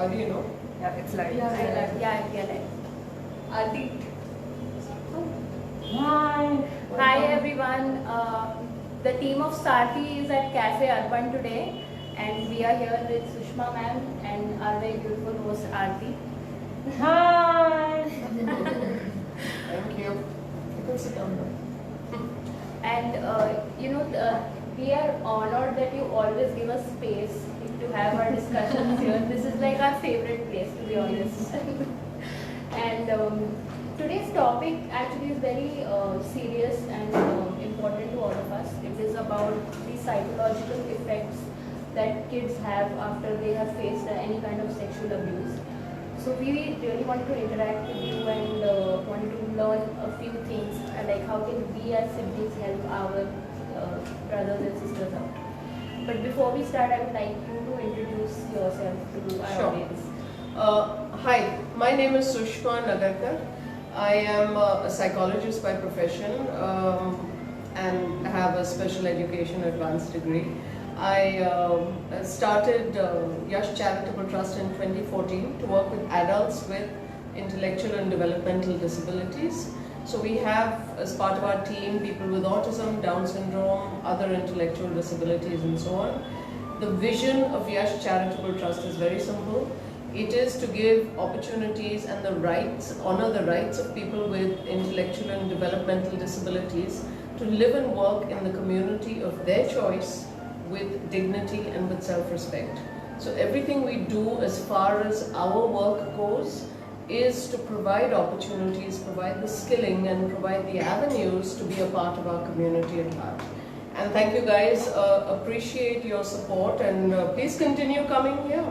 How do you know? Yeah, it's live. Yeah. Adi. Hi. Hi everyone. The team of Sarthi is at Cafe Urban today, and we are here with Sushma ma'am and our very beautiful host Aarti. Hi. Thank you. You can sit down now. And we are honored that you always give us space to have our discussions here. This is like our favorite place, to be honest. And today's topic actually is very serious and important to all of us. It is about the psychological effects that kids have after they have faced any kind of sexual abuse. So we really wanted to interact with you and wanted to learn a few things, like how can we as siblings help our brothers and sisters out. But before we start, I would like you to introduce yourself to our Sure. audience. Hi, my name is Sushma Nagarkar. I am a psychologist by profession and have a special education advanced degree. I started Yash Charitable Trust in 2014 to work with adults with intellectual and developmental disabilities. So we have, as part of our team, people with autism, Down syndrome, other intellectual disabilities and so on. The vision of Yash Charitable Trust is very simple. It is to give opportunities and the rights, honor the rights of people with intellectual and developmental disabilities to live and work in the community of their choice with dignity and with self-respect. So everything we do as far as our work goes is to provide opportunities, provide the skilling and provide the avenues to be a part of our community at large. And thank you guys, appreciate your support and please continue coming here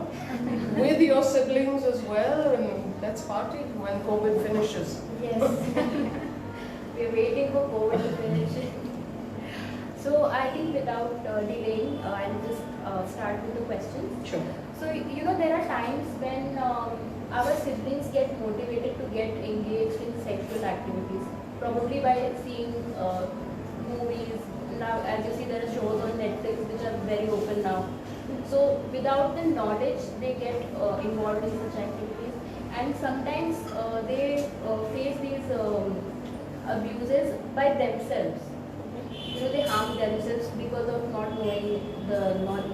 with your siblings as well, and let's party when COVID finishes. Yes. We're waiting for COVID to finish. So I think without delaying, I'll just start with the questions. Sure. So there are times when our siblings get motivated to get engaged in sexual activities, probably by seeing movies. Now, as you see, there are shows on Netflix which are very open now. So without the knowledge, they get involved in such activities, and sometimes they face these abuses by themselves. They harm themselves because of not knowing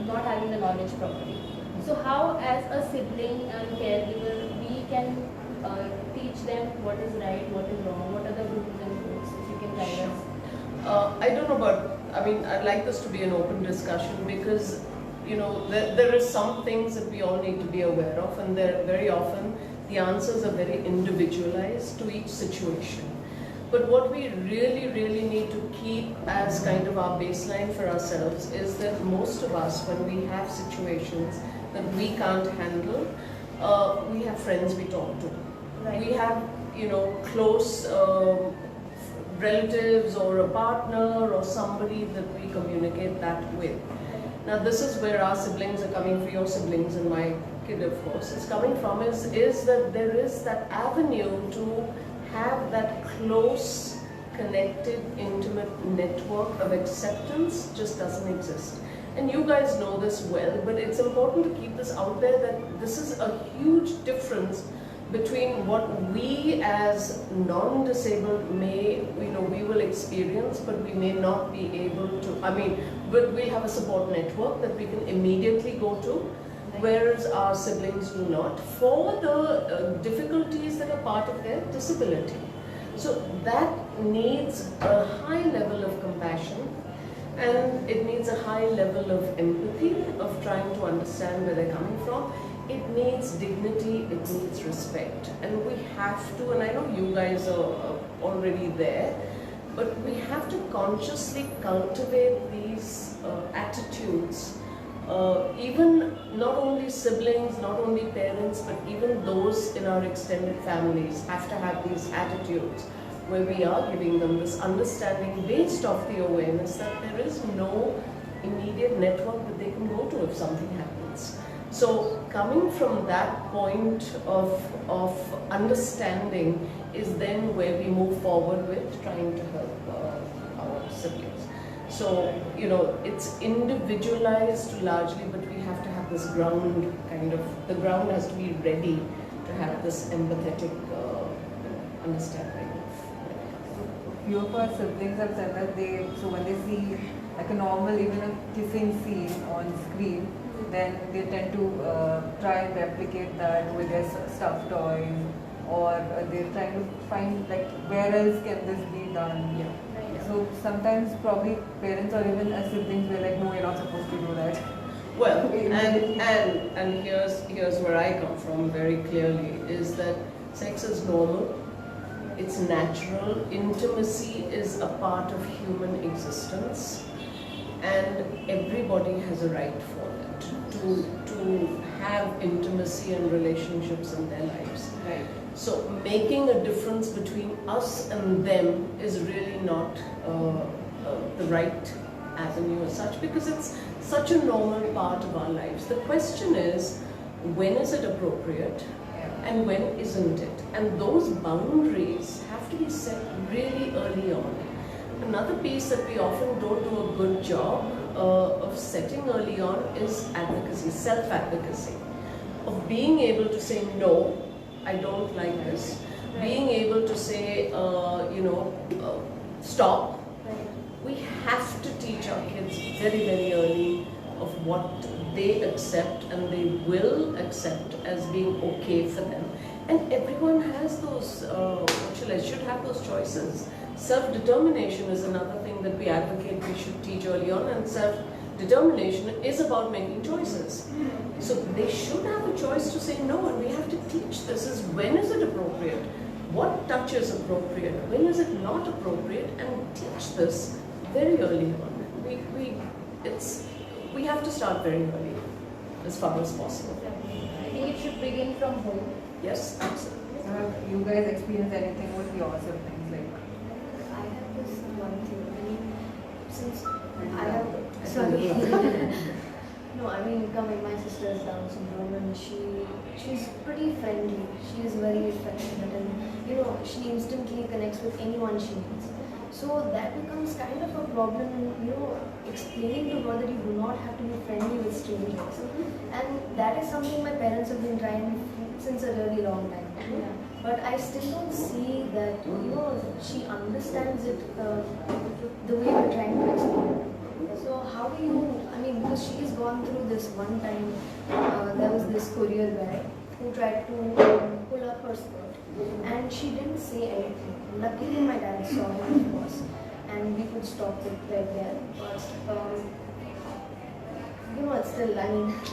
not having the knowledge properly. So how, as a sibling and caregiver, we can teach them what is right, what is wrong, what are the rules and rules, if you can guide us. I don't know, but I'd like this to be an open discussion because, there are some things that we all need to be aware of, and very often the answers are very individualized to each situation. But what we really, really need to keep as kind of our baseline for ourselves is that most of us, when we have situations that we can't handle, we have friends we talk to. Right. We have, close relatives or a partner or somebody that we communicate that with. Now this is where our siblings are coming from, your siblings and my kid of course is coming from, is that there is that avenue to have that close, connected, intimate network of acceptance just doesn't exist. And you guys know this well, but it's important to keep this out there that this is a huge difference between what we as non-disabled we will experience, but we may not be able to, but we have a support network that we can immediately go to, whereas our siblings do not, for the difficulties that are part of their disability. So that needs a high level of compassion, and it needs a high level of empathy, of trying to understand where they're coming from. It needs dignity, it needs respect, and we have to, and I know you guys are already there, but we have to consciously cultivate these attitudes. Even not only siblings, not only parents, but even those in our extended families have to have these attitudes where we are giving them this understanding based off the awareness that there is no immediate network that they can go to if something happens. So coming from that point of understanding is then where we move forward with trying to help our siblings. So, it's individualized largely, but we have to have have this ground the ground has to be ready to have this empathetic understanding. Few of our siblings have said that so when they see like a normal, even a kissing scene on screen, then they tend to try and replicate that with their stuffed toys, or they're trying to find like where else can this be done. Yeah. So sometimes probably parents or even as siblings were like, no, you're not supposed to do that. Well, and here's where I come from very clearly, is that sex is normal, it's natural, intimacy is a part of human existence, and everybody has a right for it to have intimacy and relationships in their lives. Right. So making a difference between us and them is really not the right avenue as such, because it's such a normal part of our lives. The question is, when is it appropriate and when isn't it? And those boundaries have to be set really early on. Another piece that we often don't do a good job of setting early on is advocacy, self-advocacy, of being able to say, no, I don't like this, being able to say, stop. We have to teach our kids very, very early of what they accept and they will accept as being okay for them. And everyone has those, should have those choices. Self-determination is another thing that we advocate we should teach early on, and self-determination is about making choices. So they should have a choice to say no, and we have to teach this is when is it appropriate, what touch is appropriate, when is it not appropriate, and teach this very early on. We have to start very early, as far as possible. I think it should begin from home. Yes, absolutely. So have you guys experienced anything with your siblings? Like, I have this one thing. I mean, since I have no, I mean, coming, my sister is Down syndrome, and she's pretty friendly. She is very affectionate, and she instantly connects with anyone she meets. So that becomes kind of a problem, explaining to her that you do not have to be friendly with strangers. And that is something my parents have been trying since a really long time. Yeah. But I still don't see that, she understands it the way we're trying to explain. So how do you, because she's gone through this one time, there was this courier guy who tried to pull up her skirt, and she didn't say anything. Luckily my dad saw him, of course, and we could stop it right there. But it's still,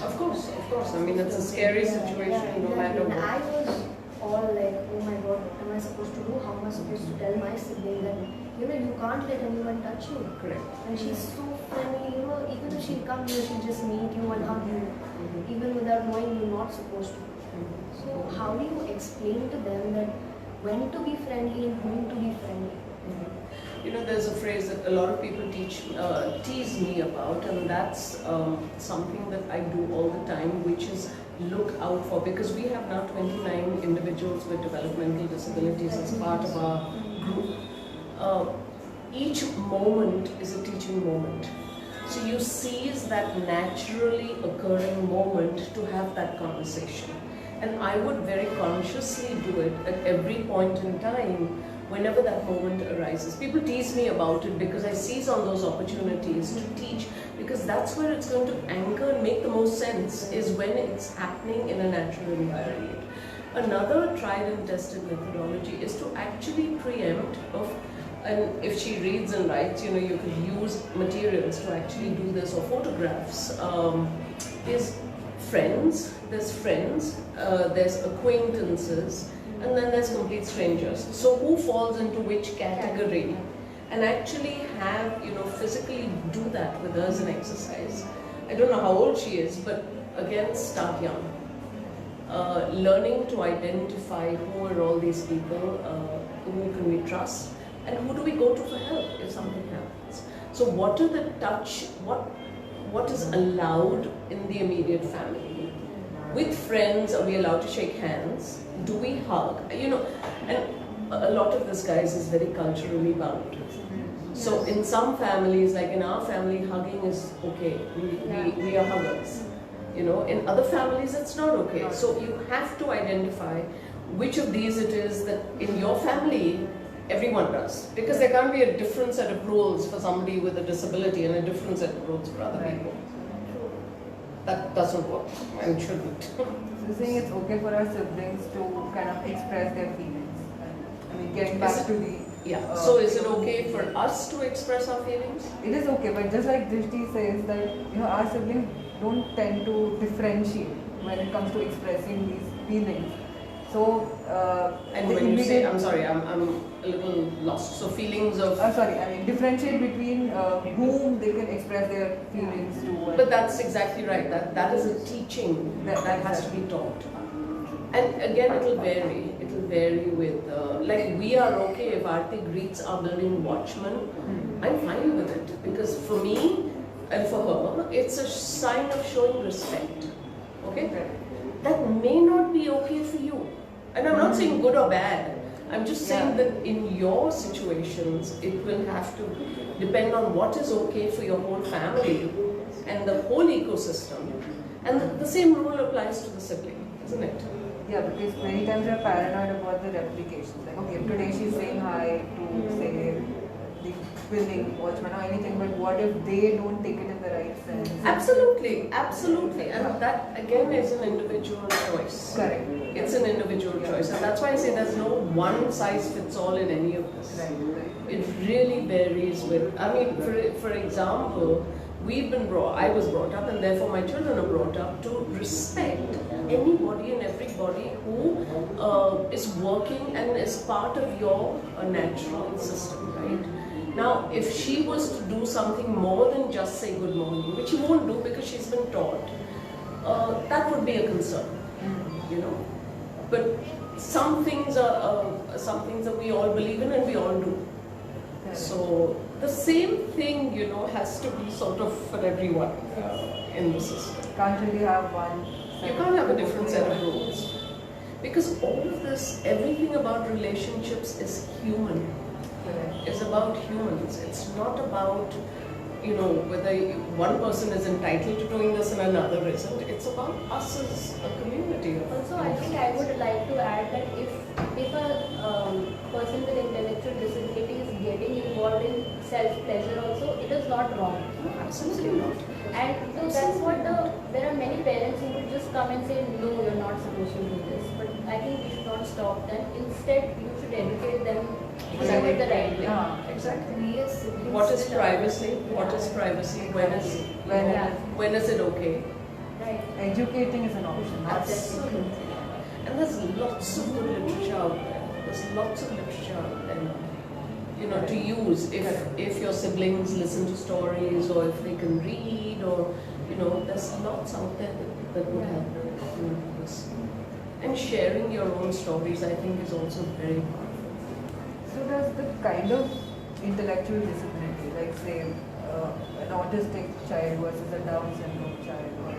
Of course. It's a scary situation, no matter and what. I was all like, oh my god, what am I supposed to do? How am I supposed to tell my sibling that, you can't let anyone touch you? Correct. And she's so friendly, even if she'll come here, she'll just meet you and hug you, even without knowing you're not supposed to. So how do you explain to them that when to be friendly and whom to be friendly? There's a phrase that a lot of people tease me about, and that's something that I do all the time, which is look out for, because we have now 29 individuals with developmental disabilities as part of our group. Each moment is a teaching moment. So you seize that naturally occurring moment to have that conversation. And I would very consciously do it at every point in time whenever that moment arises. People tease me about it because I seize on those opportunities to teach, because that's where it's going to anchor and make the most sense, is when it's happening in a natural environment. Another tried and tested methodology is to actually preempt and if she reads and writes, you could use materials to actually do this, or photographs. There's friends, there's acquaintances, and then there's complete strangers. So who falls into which category? And actually have, physically do that with her as an exercise. I don't know how old she is, but again, start young. Learning to identify who are all these people, who can we trust, and who do we go to for help if something happens. So what are the what is allowed in the immediate family? With friends, are we allowed to shake hands? Do we hug? And a lot of this, guys, is very culturally bound. So in some families, like in our family, hugging is okay. We are huggers. You know, in other families it's not okay. So you have to identify which of these it is that in your family everyone does. Because there can't be a different set of rules for somebody with a disability and a different set of rules for other Right. people. That doesn't work and shouldn't. So you're saying it's okay for our siblings to kind of express their feelings. I mean, getting back to the... Yeah. So is it okay for us to express our feelings? It is okay, but just like Drishti says that, you know, our siblings don't tend to differentiate when it comes to expressing these feelings. So, And the when you say, immediate- I'm sorry, I'm a little lost. So feelings of... sorry, I mean, differentiate between whom they can express their feelings to. But that's exactly right. That is a teaching that has to be taught. And again, it'll vary. It'll vary with, like we are okay if Aarti greets our building watchman. I'm fine with it because for me and for her, it's a sign of showing respect. Okay? That may not be okay for you. And I'm not saying good or bad. I'm just saying that in your situations, it will have to depend on what is okay for your whole family and the whole ecosystem. And the same rule applies to the sibling, isn't it? Yeah, because many times we're paranoid about the replications. Like, okay, today she's saying hi to, say, the building watchman or anything, but what if they don't take it in the right sense? Absolutely, absolutely. And that again is an individual choice. Correct. It's an individual choice. And that's why I say there's no one size fits all in any of this. Right, right. It really varies with, I mean, for example, I was brought up and therefore my children are brought up to respect anybody and everybody who is working and is part of your natural system, right? Now, if she was to do something more than just say good morning, which she won't do because she's been taught, that would be a concern, you know. But some things that we all believe in and we all do. So the same thing, you know, has to be sort of for everyone in the system. Can't really have one. You can't have a different set of rules. Because all of this, everything about relationships is human. Correct. It's about humans. It's not about, you know, whether one person is entitled to doing this and another isn't. It's about us as a community. Also, I think I would like to add that if a person with intellectual disability is getting involved in self-pleasure also, it is not wrong. Absolutely not. And so that's what there are many parents who will just come and say, no, you're not supposed to do this. But I think we should not stop them. Instead, you should educate them to do it the right way. Exactly. Yes. What is privacy? What is privacy? When is it okay? Right. Educating is an option. Not Absolutely. And there's lots of good literature out there. There's lots of literature out there, you know, to use if your siblings listen to stories or if they can read or, you know, there's lots out there that would help in this. And sharing your own stories, I think, is also very powerful. So does the kind of intellectual disability, like say an autistic child versus a Down syndrome child or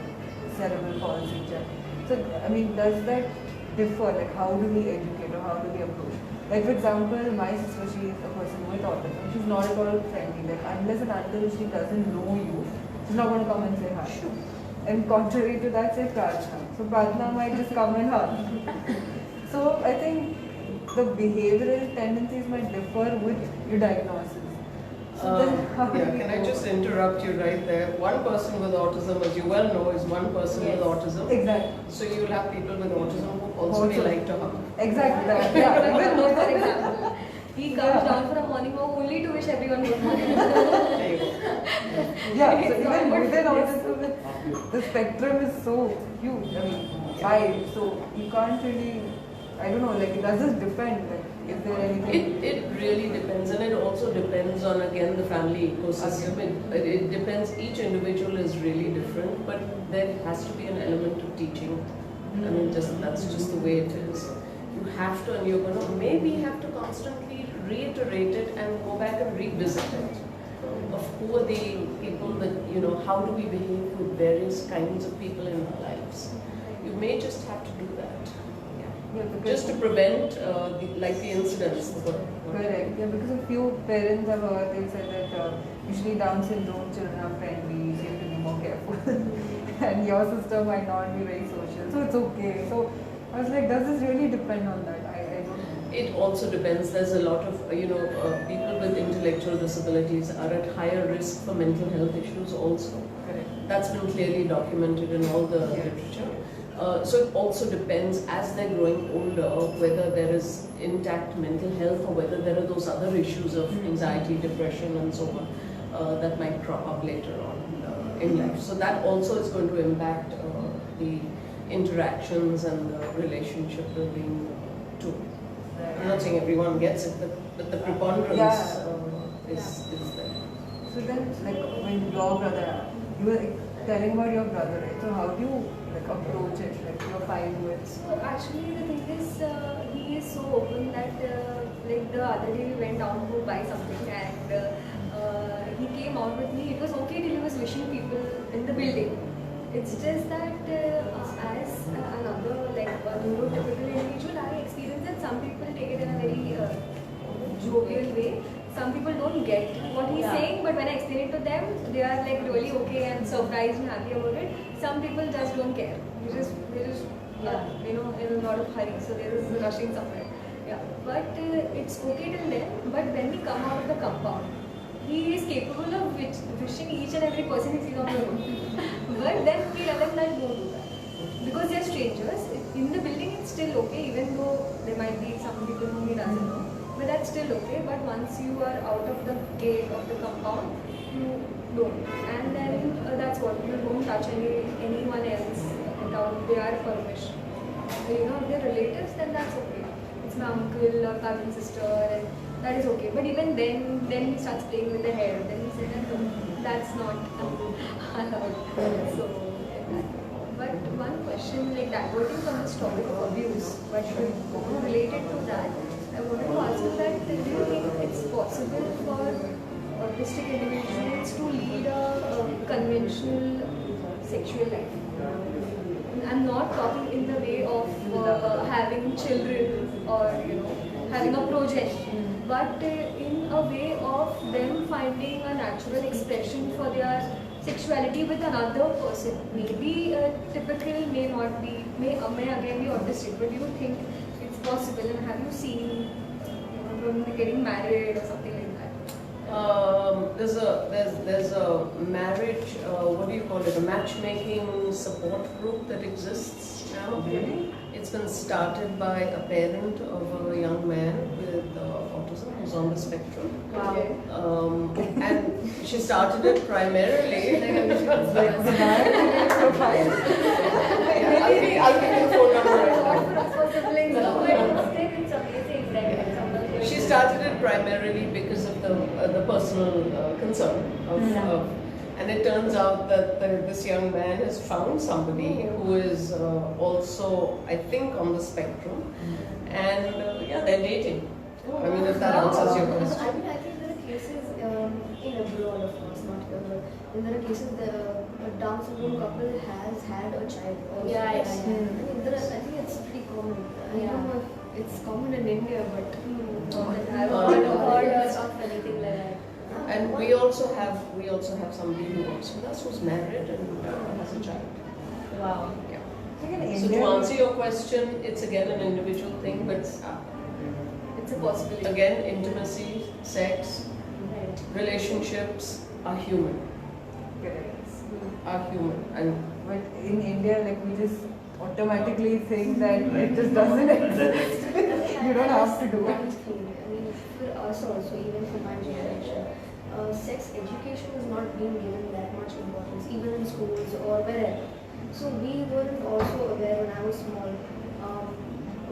cerebral palsy child, so I mean, does that differ? Like, how do we educate or how do we approach? Like, for example, my sister, she is a person with autism. She's not at all friendly. Like, unless and until she doesn't know you, she's not going to come and say hi. And contrary to that, say Pratna. So Pratna might just come and hug. So I think the behavioral tendencies might differ with your diagnosis. So then how do we Can I go? just interrupt you right there? One person with autism, as you well know, is one person with autism. Exactly. So you will have people with autism who also may like to hug. Exactly. That. Yeah. Even though, For example, he comes down for a morning walk only to wish everyone good morning. There you go. Yeah, so even within autism, the spectrum is so huge. I mean, wide. So you can't really, I don't know, like, it doesn't depend. Like, is there anything? It really depends, and it also depends on, again, the family ecosystem. It depends, each individual is really different, but there has to be an element of teaching. I mean, that's just the way it is. You have to, and you're going to maybe have to constantly reiterate it and go back and revisit it. Of who are the people that, you know, how do we behave with various kinds of people in our lives. You may just have to do that. Yeah, because Just to prevent the incidents. correct. Yeah, because a few parents have heard, they said that usually Down syndrome children are friendly, seem to be more careful. And your sister might not be very social, so it's okay. So I was like, does this really depend on that? I don't know. It also depends. There's a lot of, people with intellectual disabilities are at higher risk for mental health issues also. Correct. That's been clearly documented in all the literature. So it also depends as they're growing older whether there is intact mental health or whether there are those other issues of anxiety, depression and so on that might crop up later on in life. So that also is going to impact the interactions and the relationship building too. I'm not saying everyone gets it, but the preponderance is there. So then, like when your brother, you were like, telling about your brother, right? So how do you like approach it? Like you're fine with. So actually the thing is, he is so open that like the other day we went down to buy something and he came out with me. It was okay till he was wishing people in the building. It's just that as another like a neurotypical individual, I experience that some people take it in a very jovial way. Some people don't get what he's saying, but when I explain it to them, they are like really okay and surprised and happy about it. Some people just don't care. They're just in a lot of hurry, so they're just rushing somewhere. Yeah, but it's okay till then. But when we come out of the compound, he is capable of wishing each and every person he sees on the road. But then we tell them that don't do that. Because they're strangers. In the building it's still okay, even though there might be some people whom he doesn't know. But that's still okay. But once you are out of the gate of the compound, you don't. And then that's what, you don't touch anyone else without their permission. If they're relatives, then that's okay. It's my uncle or cousin, sister, and that is okay. But even then he starts playing with the hair. Then he said that that's not allowed. So, but one question, like diverting from this topic of abuse, but related to that, I wanted to ask you that do you think it's possible for autistic individuals to lead a conventional sexual life? I'm not talking in the way of having children or having a progeny, but in a way of them finding a natural expression for their sexuality with another person. Maybe typical, may not be, may again be autistic, but do you think it's possible? And have you seen them getting married or something like that? There's a marriage, what do you call it, a matchmaking support group that exists now. Really? It's been started by a parent of a young man with autism who's on the spectrum. Wow. And she started it primarily. I'll give you the phone number. She started it primarily because of the personal concern of and it turns out that this young man has found somebody who is also, I think, on the spectrum, and they're dating. I mean, if that answers your question. I think there are cases in abroad, of course, not here, but there are cases a Down syndrome couple has had a child. Also. Yes. I think it's pretty common. I don't know if it's common in India, but I've heard of anything like that. And we also have somebody who works with us who's married and has a child. Wow. Yeah. I think in So India, to answer your question, it's again an individual thing, but it's a possibility. again, intimacy, sex, Right. relationships are human. Are human, and but in India, like we just automatically think that it just doesn't exist. You don't have to do it. One thing, I mean, for us also, even for my generation, sex education is not being given that much importance, even in schools or wherever. So we weren't also aware when I was small.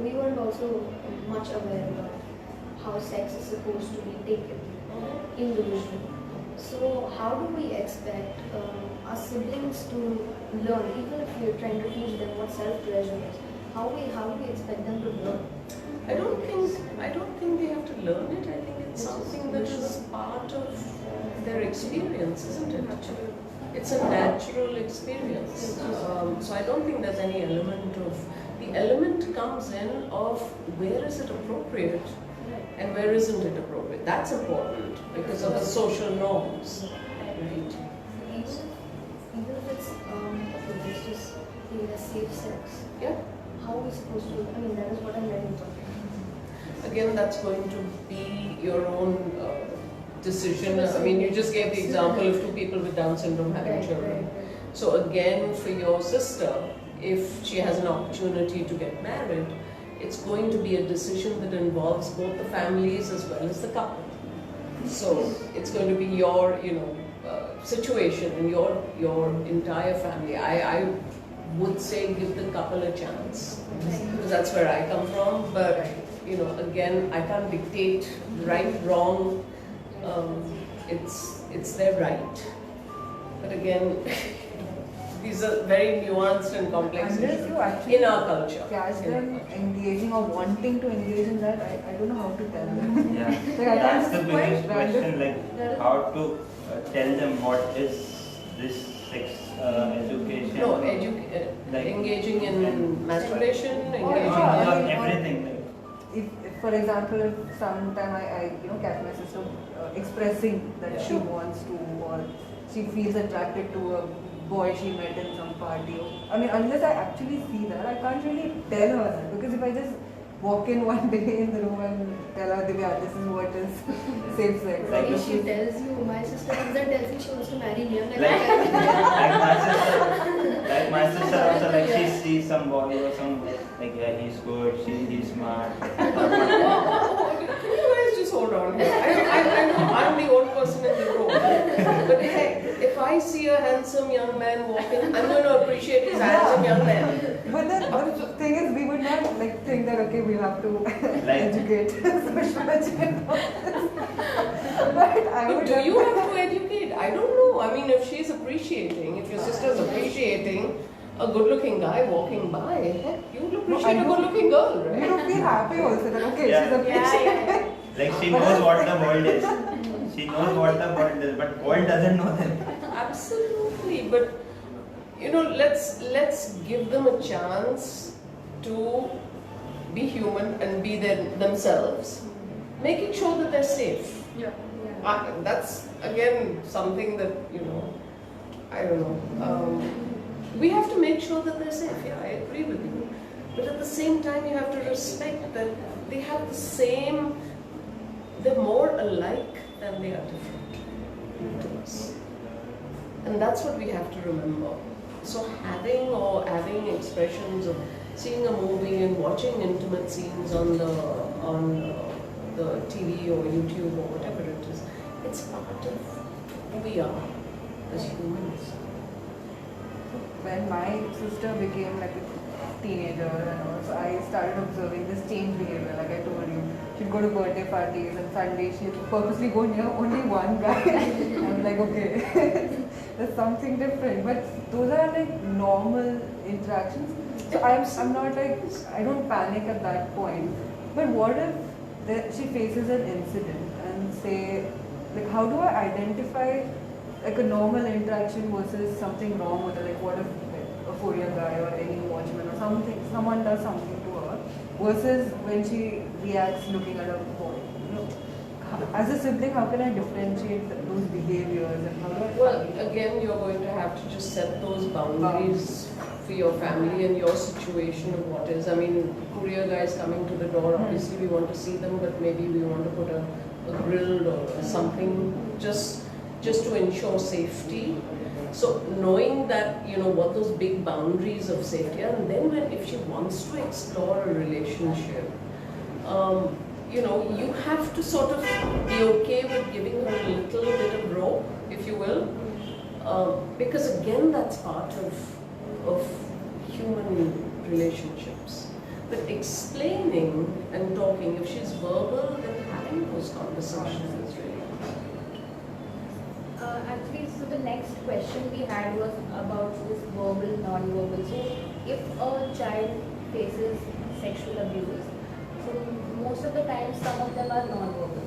We weren't also much aware about how sex is supposed to be taken individually. So how do we expect our siblings to learn, even if we're trying to teach them what self-pleasure is? How do we expect them to learn? I don't think they have to learn it. I think it's something that is part of their experience, isn't it? It's a natural experience. So I don't think there's any element of, the element comes in of where is it appropriate and where isn't it appropriate. That's important because of the social norms. Right. Even okay, a safe sex. Yeah. How are we supposed to? I mean, that is what I'm learning from. Again, that's going to be your own decision. I mean, you just gave the example of two people with Down syndrome having children. So again, for your sister, if she has an opportunity to get married, it's going to be a decision that involves both the families as well as the couple. So it's going to be your, situation and your entire family. I would say give the couple a chance, because that's where I come from. But again, I can't dictate right, wrong. It's their right. But again, these are very nuanced and complex Unless issues you actually in our culture. catch them engaging or wanting to engage in that, I don't know how to tell them. Yeah. Like, I That's can't the quite biggest question, random. like how to tell them what is this sex education. No, Like- engaging in masturbation, engaging yeah, in everything. Like, If, for example, if sometime I catch my sister expressing that she wants to, or she feels attracted to a boy she met in some party. I mean, unless I actually see that, I can't really tell her that, because if I just walk in one day in the room and tell her, Divya, this is what is safe sex. Like If she tells you, my sister comes and tells me she wants to marry me, I'm like, like my sister also, like she sees some boy or some, like, yeah, he's good, he's smart. Can you guys just hold on here? I know I'm the old person in the room. But hey, if I see a handsome young man walking, I'm going to appreciate his handsome young man. But then the thing is, we would not like think that okay, we have to educate social But I But would. do you have to educate? I don't know. I mean, if she's appreciating, if your sister's appreciating a good-looking guy walking by, heck, you'll appreciate a good-looking girl, You right? don't feel happy also that okay, Yeah. she's appreciating. Like she knows what the world is. She knows what the world is, but world doesn't know that. Absolutely, but let's give them a chance to be human and be themselves, making sure that they're safe. That's again something that I don't know. We have to make sure that they're safe. Yeah, I agree with you. But at the same time, you have to respect that they have the same. They're more alike than they are different to us. And that's what we have to remember. So having expressions of seeing a movie and watching intimate scenes on the TV or YouTube or whatever it is, it's part of who we are as humans. When my sister became like a teenager and all, so I started observing this change behavior, like I told you. She'd go to birthday parties and Sunday she'd purposely go near only one guy. I'm like, okay, there's something different. But those are like normal interactions. So I'm not like, I don't panic at that point. But what if she faces an incident and say, like how do I identify like a normal interaction versus something wrong with her? Like what if a Korean guy or any watchman or someone does something to her versus when she reacts looking at a boy? As a sibling, how can I differentiate those behaviors and how do I? Well, again, you're going to have to just set those boundaries for your family and your situation of what is. I mean, courier guys coming to the door, obviously we want to see them, but maybe we want to put a grill or something just to ensure safety. So knowing that, what those big boundaries of safety are, and then if she wants to explore a relationship, you have to sort of be okay with giving her a little bit of rope, if you will, because again, that's part of human relationships. But explaining and talking, if she's verbal, then having those conversations is really Actually, so the next question we had was about this verbal, non-verbal. So if a child faces sexual abuse, so most of the time some of them are non-verbal.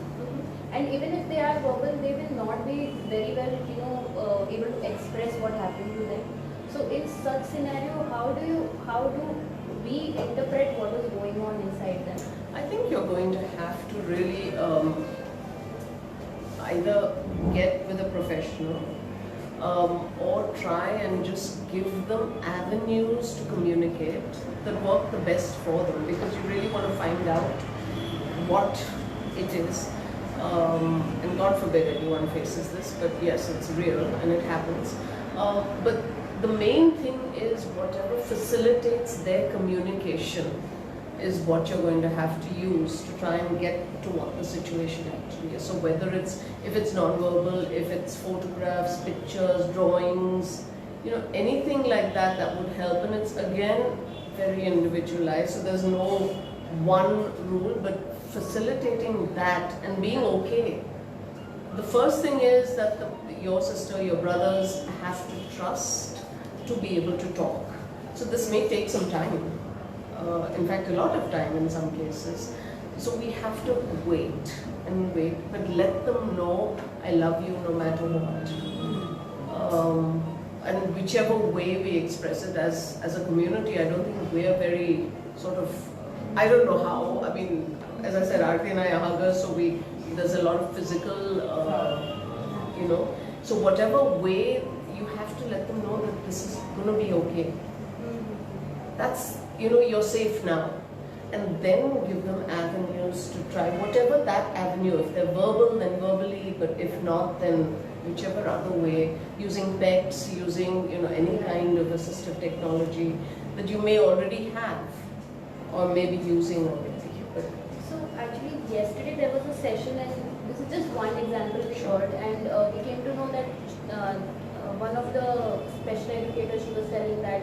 And even if they are verbal, they will not be very well, able to express what happened to them. So in such scenario, how do we interpret what is going on inside them? I think you're going to have to really either get with a professional or try and just give them avenues to communicate that work the best for them, because you really want to find out what it is. And God forbid anyone faces this, but yes, it's real and it happens. But the main thing is whatever facilitates their communication is what you're going to have to use to try and get to what the situation actually is. So whether it's, if it's non-verbal, if it's photographs, pictures, drawings, you know, anything like that that would help. And it's again very individualized, so there's no one rule, but facilitating that and being okay. The first thing is that your sister, your brothers have to trust to be able to talk. So this may take some time. In fact, a lot of time in some cases. So we have to wait and wait, but let them know I love you no matter what. And whichever way we express it as a community, I don't think we are very sort of, I don't know how, I mean, as I said, Aarti and I are huggers, so there's a lot of physical, you know, so whatever way, you have to let them know that this is going to be okay. That's, you know, you're safe now. And then give them avenues to try whatever that avenue. If they're verbal, then verbally, but if not, then whichever other way, using PECs, using, you know, any kind of assistive technology that you may already have or maybe using already. But So actually yesterday there was a session, and this is just one example short, and we came to know that one of the special educators, she was telling that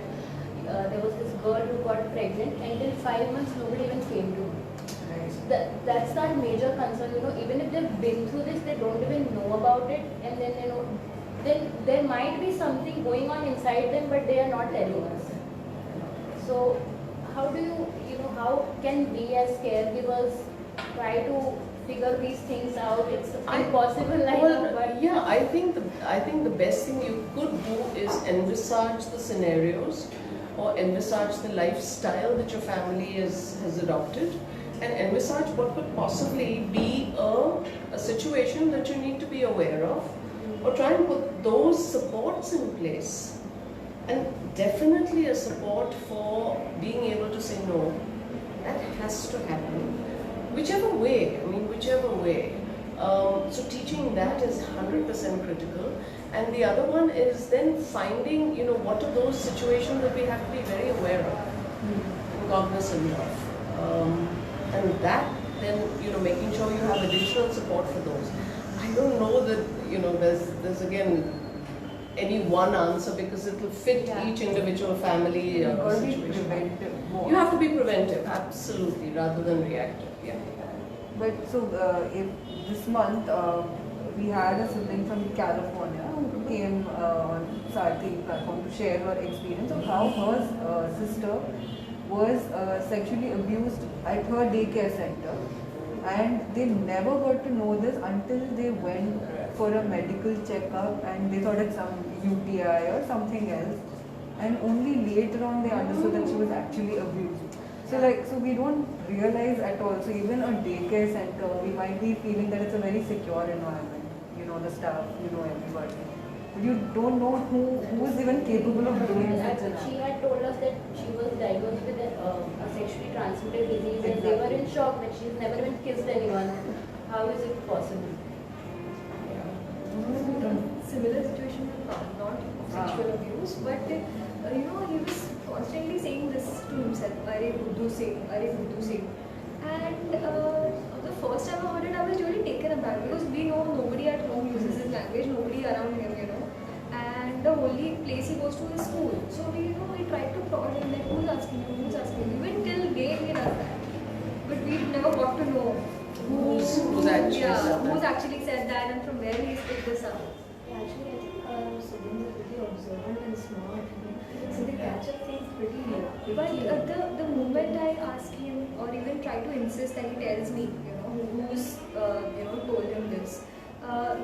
there was this girl who got pregnant, and in 5 months nobody even came to her. That's our major concern, you know, even if they've been through this, they don't even know about it, and then, you know, then there might be something going on inside them, but they are not telling us. So how do you know, how can we as caregivers try to figure these things out? It's impossible, I know, but yeah, I think the best thing you could do is envisage the scenarios or envisage the lifestyle that your family has adopted, and envisage what could possibly be a situation that you need to be aware of, or try and put those supports in place. And definitely a support for being able to say no. That has to happen. Whichever way, I mean, whichever way. So teaching that is 100% critical. And the other one is then finding, you know, what are those situations that we have to be very aware of and cognizant of. And that then, you know, making sure you have additional support for those. I don't know that, you know, there's again any one answer, because it will fit each individual family situation. You have to be preventive, absolutely, rather than reactive. Yeah. But so if this month we had a sibling from California who came on Sarthi platform to share her experience of how her sister was sexually abused at her daycare center, and they never got to know this until they went for a medical checkup, and they thought it's some UTI or something else, and only later on they understood that she was actually abused. So we don't realize at all. So even a daycare center, we might be feeling that it's a very secure environment. You know the staff, you know everybody. But you don't know who is even capable of doing such an act. She had told us that she was diagnosed with a sexually transmitted disease, and they were in shock that she's never even kissed anyone. How is it possible? Similar situation with not sexual abuse, but you know, he was constantly saying this to himself, Are Buddhu Singh, Are Buddhu Singh. And the first time I heard it, I was really taken aback, because we know nobody at home uses his language, nobody around him, you know. And the only place he goes to is school. So we tried to prod him, like, who's asking you, even till day he does that. But we never got to know Who's actually said that and from where he's picked this up. Yeah, actually, I think our siblings are pretty observant and smart, so they catch up things pretty But the moment I ask him or even try to insist that he tells me, you know, who's told him this,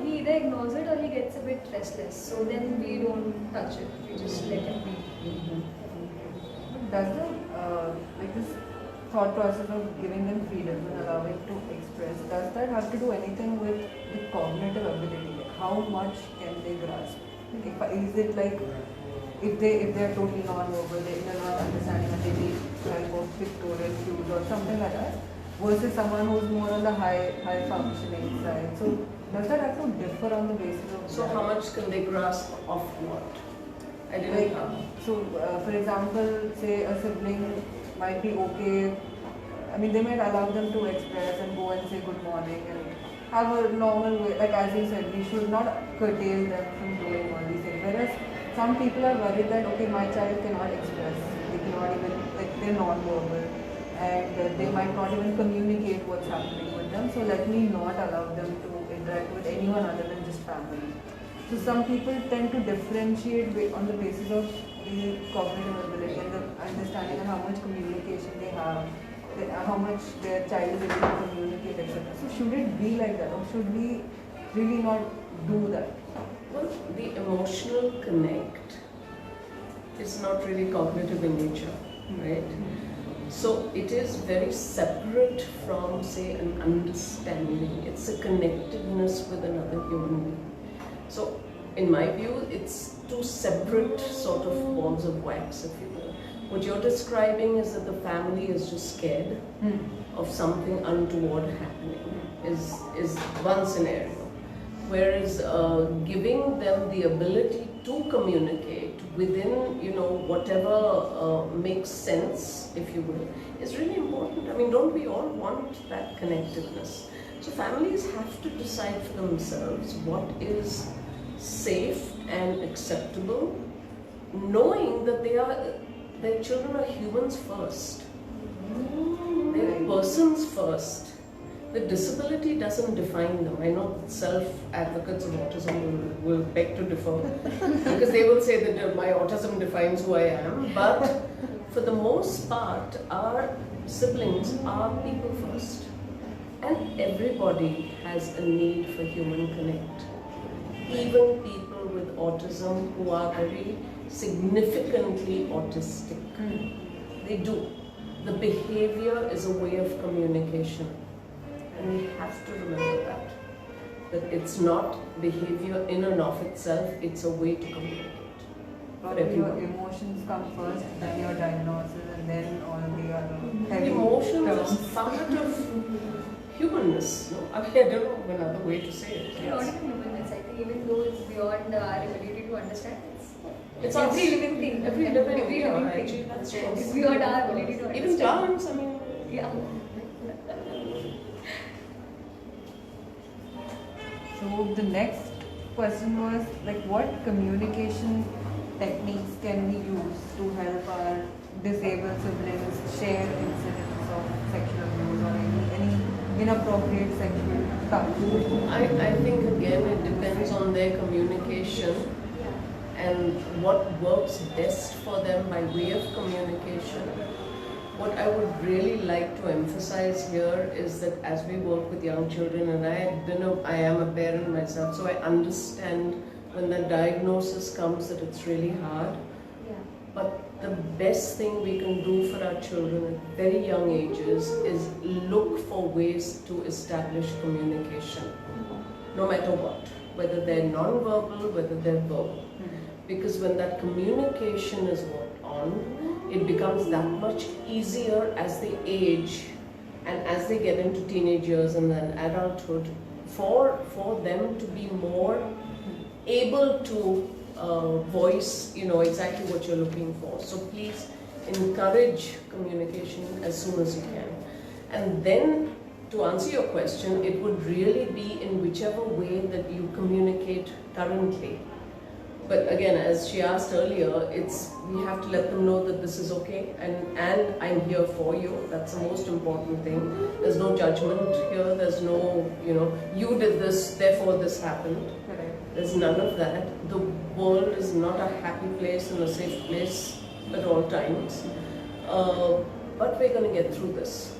he either ignores it or he gets a bit restless. So then we don't touch it. We just let him be. Does the like this thought process of giving them freedom and allowing to express, does that have to do anything with the cognitive ability? Like how much can they grasp? Is it like if they are totally non-verbal, they're not understanding and they need help of pictorial cues or something like that, versus someone who's more on the high functioning side. So does that have to differ on the basis of So that? how much can they grasp of what? I didn't Like, know. so for example, say a sibling might be okay. I mean, they might allow them to express and go and say good morning and have a normal way. Like as you said, we should not curtail them from doing all these things. Whereas some people are worried that okay, my child cannot express. They cannot even like they're non-verbal, and they might not even communicate what's happening with them. So let me not allow them to interact with anyone other than just family. So some people tend to differentiate on the basis of the cognitive ability and the understanding of how much communication they have, how much their child is able to communicate, etc. So should it be like that, or should we really not do that? Well, the emotional connect is not really cognitive in nature, right? So it is very separate from, say, an understanding. It's a connectedness with another human being. So, in my view, it's two separate sort of balls of wax, if you will. What you're describing is that the family is just scared of something untoward happening, is one scenario. Whereas giving them the ability to communicate within, whatever makes sense, if you will, is really important. I mean, don't we all want that connectiveness? So families have to decide for themselves what is safe and acceptable, knowing that their children are humans first. They're persons first. The disability doesn't define them. I know self-advocates of autism will beg to differ because they will say that my autism defines who I am. But for the most part, our siblings are people first. And everybody has a need for human connect. Even people with autism who are very significantly autistic. They do. The behavior is a way of communication. And we have to remember that it's not behavior in and of itself, it's a way to communicate. Probably your emotions come first, then your diagnosis, and then all the other heavy Emotions terms. is part of humanness, no? I mean, I don't know another way to say it. Not even humanness. I think even though it's beyond our ability to understand, It's every us. living thing. Every living living thing. thing. That's true. It's beyond our ability to Even understand. plants, I mean. Yeah. So the next question was like, what communication techniques can we use to help our disabled siblings share incidents of sexual abuse or any inappropriate sexual touch? I think again it depends on their communication and what works best for them by way of communication. What I would really like to emphasize here is that as we work with young children, and I am a parent myself, so I understand when the diagnosis comes that it's really hard. But the best thing we can do for our children at very young ages is look for ways to establish communication, no matter what, whether they're non-verbal, whether they're verbal. Because when that communication is worked on, it becomes that much easier as they age and as they get into teenage years and then adulthood for them to be more able to voice, exactly what you're looking for. So please encourage communication as soon as you can. And then to answer your question, it would really be in whichever way that you communicate currently. But again, as she asked earlier, we have to let them know that this is okay and I'm here for you. That's the most important thing. There's no judgment here. There's no, you did this, therefore this happened. Correct. There's none of that. The world is not a happy place and a safe place at all times. But we're going to get through this.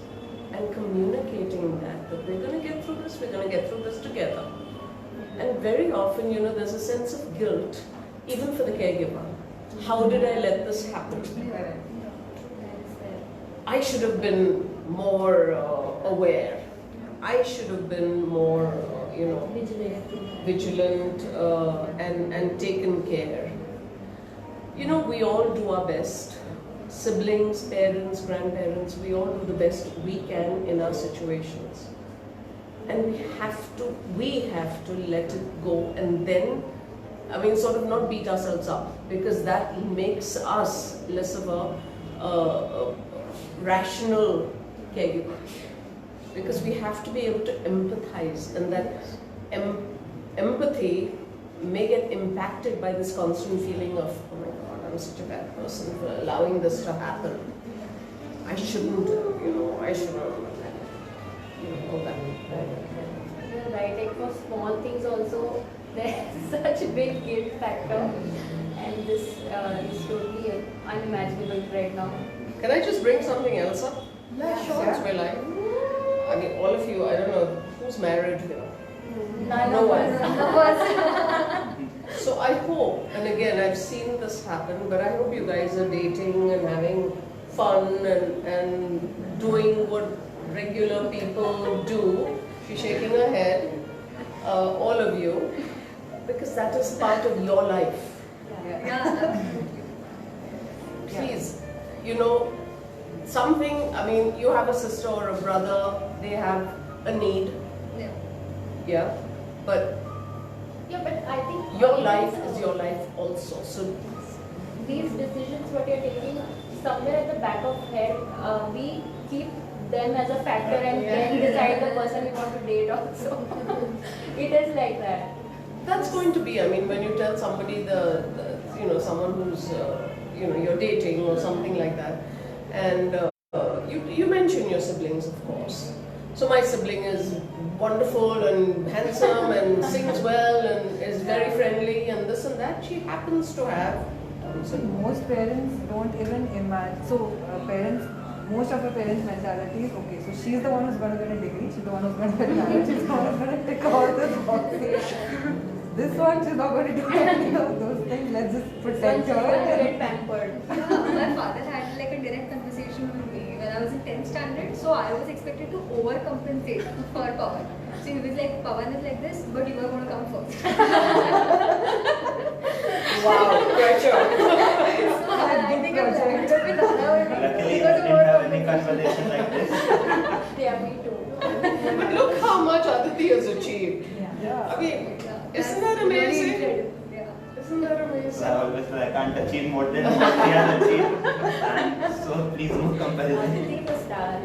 And communicating that we're going to get through this, we're going to get through this together. And very often, there's a sense of guilt, even for the caregiver. How did I let this happen? Correct. I should have been more aware. I should have been more, vigilant and taken care. We all do our best. Siblings, parents, grandparents, we all do the best we can in our situations. And we have to let it go, and then, sort of not beat ourselves up, because that makes us less of a rational caregiver. Because we have to be able to empathize, and that empathy may get impacted by this constant feeling of, oh my God, I'm such a bad person for allowing this to happen. I shouldn't, I shouldn't, all that. You're right, like for small things also, there's such a big guilt factor, and this is totally unimaginable right now. Can I just bring something else up? Yeah, Since we're like, all of you, I don't know, who's married here? No one. So I hope, and again, I've seen this happen, but I hope you guys are dating and having fun and doing what regular people do. She's shaking her head, all of you, because that is part of your life. Please, something, you have a sister or a brother, they have a need. Yeah. But I think your life is your life also. So these decisions what you're taking, somewhere at the back of head, we keep them as a factor and then decide the person we want to date also. It is like that. that's going to be, when you tell somebody someone who's, you're dating or something like that, and you mention your siblings, of course. So my sibling is wonderful and handsome and sings well and is very friendly and this and that. She happens to have Down syndrome. Most parents don't even imagine. So most of the parents' mentality is, okay, so she's the one who's going to get a degree, she's the one who's going to get married, she's the one who's going to tick all this boxes. This one, she's not going to do any of those things. Let's just protect her. Get pampered. My father had like a direct conversation with me when I was in 10th standard. So I was expected to overcompensate for Pawan. So he was like, Pawan is like this, but you are going to come first. Wow, pressure. So I think I'm like, with Anna. Luckily, we didn't have any conversation like this. Yeah, me too. But look how much Aditi has achieved. Yeah. Isn't that amazing? Yeah. Isn't that amazing? So I always say I can't achieve more than what he has achieved. And so please no comparison. Aditi was star.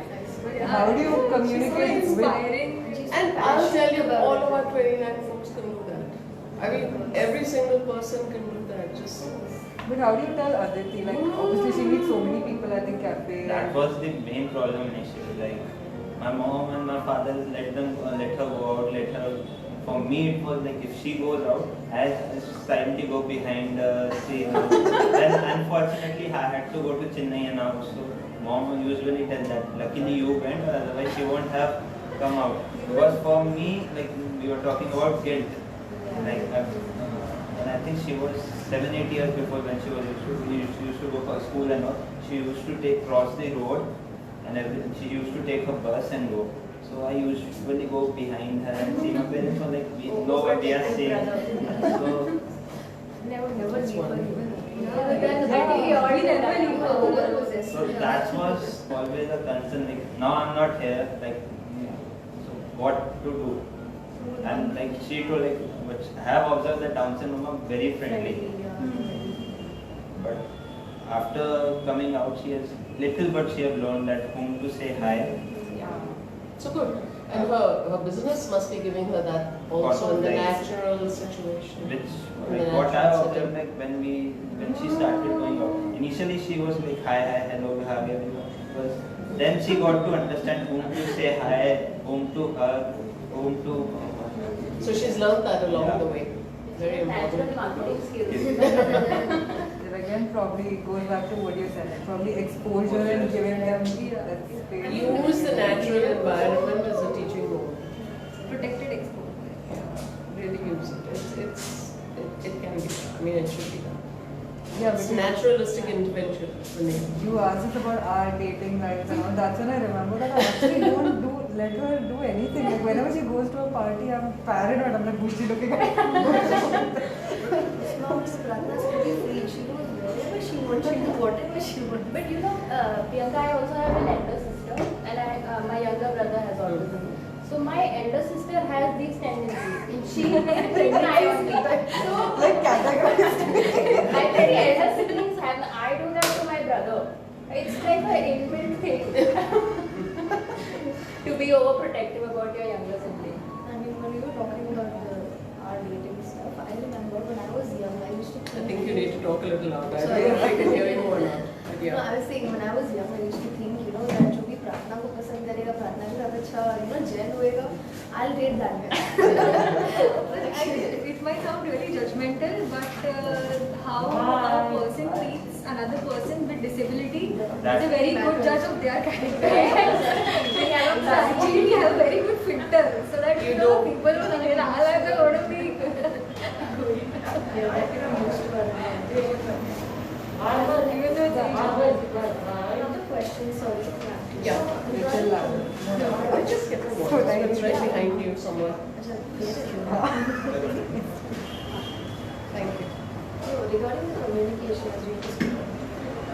How do you communicate She's so with? inspiring. And I'll tell you, all of our 29 folks can do that. Every single person can do that. Just But how do you tell Aditi? Like, obviously she meets so many people at the cafe. That was the main problem initially. Like my mom and my father let her go out, let her. For me, it was like if she goes out, I silently go behind see her. Then unfortunately, I had to go to Chennai and out. So mom usually tells that luckily you went, or otherwise she won't have come out. Because for me, like we were talking about guilt, like and I think she was 7-8 years before when she used to go for school and all. She used to cross the road, and she used to take her bus and go. So I usually go behind her and see my parents were like, we know what we are saying. So Never That's knew one. So that was always a concern. Like now I'm not here. Like so what to do? And like she told, like which I have observed that Down syndrome are very friendly. But after coming out, she has little, but she have learned that whom to say hi. so good. And her business must be giving her that also in the natural situation. Which In the like what I natural observed, setting. like when she started going out. Initially she was like hi, hello, hi everyone. But then she got to understand whom to say hi, whom to hug, whom to. So she's learned that along Yeah. the way. Very Natural important. marketing skills. Again, probably going back to what you said, like probably exposure and giving them that space. Use the natural environment as a teaching mode. Protected exposure. Really use it. It can be done. It should be done. Yeah, It's because naturalistic intervention. you asked us about our dating lives and all. That's when I remember that I actually don't do let her do anything. Like whenever she goes to a party, I'm paranoid. I'm like, who's she looking at? Now Miss Pratna is pretty free. She goes wherever she wants, she does whatever she wants. But you know, Priyanka, I also have an elder sister, and my younger brother has autism. So my elder sister has these tendencies. She denies me. So Like categorized. I think elder siblings have. I do that to my brother. It's like an inbuilt thing to be overprotective about your younger sibling. I mean, when we were talking about our dating stuff, I remember when I was young, I used to I think you need to talk a little louder. I don't Sorry. know if I can hear you or not. But No, yeah. I was saying when I was young, I used to think, that जो भी प्रार्थना को पसंद करेगा, प्रार्थना के साथ अच्छा, जेन होएगा, I'll date that guy. It might sound really judgmental, but how a person treats another person with disability is a very good judge of their character. Actually, we have a very good filter, so that You know, do. people in our lives are going to be Yeah, that can be used to even though it's Another question, sorry. Yeah. Little louder. I'll just get the water. It's right behind you somewhere. Thank you. So regarding the communication, as we discussed,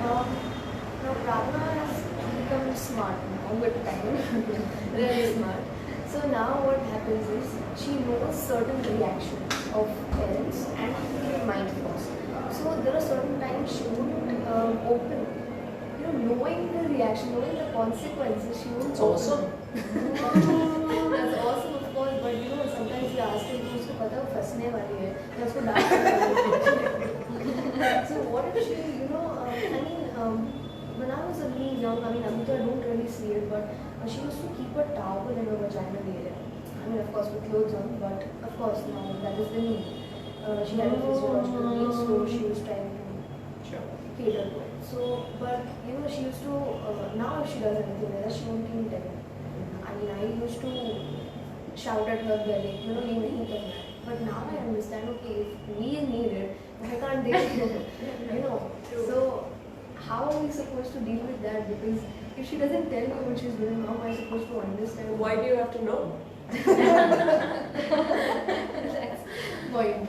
now Pratna has become smart now with time, really smart. So now what happens is she knows certain reactions of parents and mind force. So there are certain times she wouldn't open. Knowing the reaction, knowing the consequences, she won't It's open. awesome. That's awesome, of course, but sometimes you ask him, उसको पता है वो फंसने वाली है, या उसको डांटने वाली है. So what if she, when I was a little young, Amita, I don't really see it, but she used to keep a towel in her vaginal area. Of course, with clothes on, but of course, now that is the need. She had a physiological need, so she was trying to Sure. cater to it. So, but she used to, now if she does anything like that, she won't even tell me. I used to shout at her, like, ये नहीं करना है. But now I understand, okay, if we need it, why can't they? So how are we supposed to deal with that? Because if she doesn't tell me what she's doing, how am I supposed to understand? Why do you have to know? Point.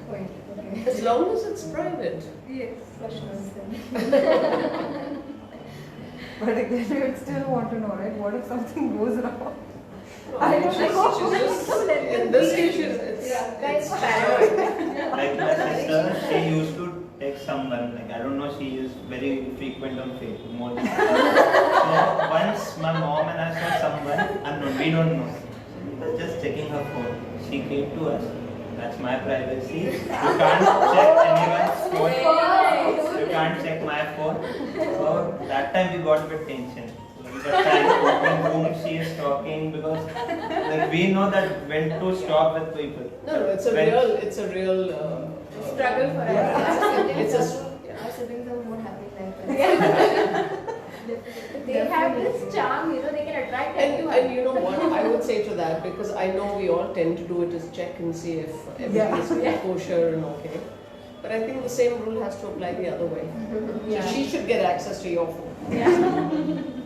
Point. Okay. As long as it's private. yes. Question answered. But again, you would still want to know, right? What if something goes wrong? No, I don't she's know. just, in this case, it's Guys, paranoid. Like my sister, she used to text someone, like I don't know, she is very frequent on Facebook, more than So once my mom and I saw someone, unknown, we don't know, she was just checking her phone. She came to us, that's my privacy, you can't check anyone's phone, you can't check my phone. So that time we got a bit tension. So we were trying to open whom she is talking, because like, we know that when to stop with people. No, it's a real Struggle for Yeah. us. It's our siblings are more happy like that. They have this charm, they can attract And everyone. you know what, I would say to that, because I know we all tend to do it, is check and see if everything is kosher and okay. But I think the same rule has to apply the other way. So she should get access to your phone.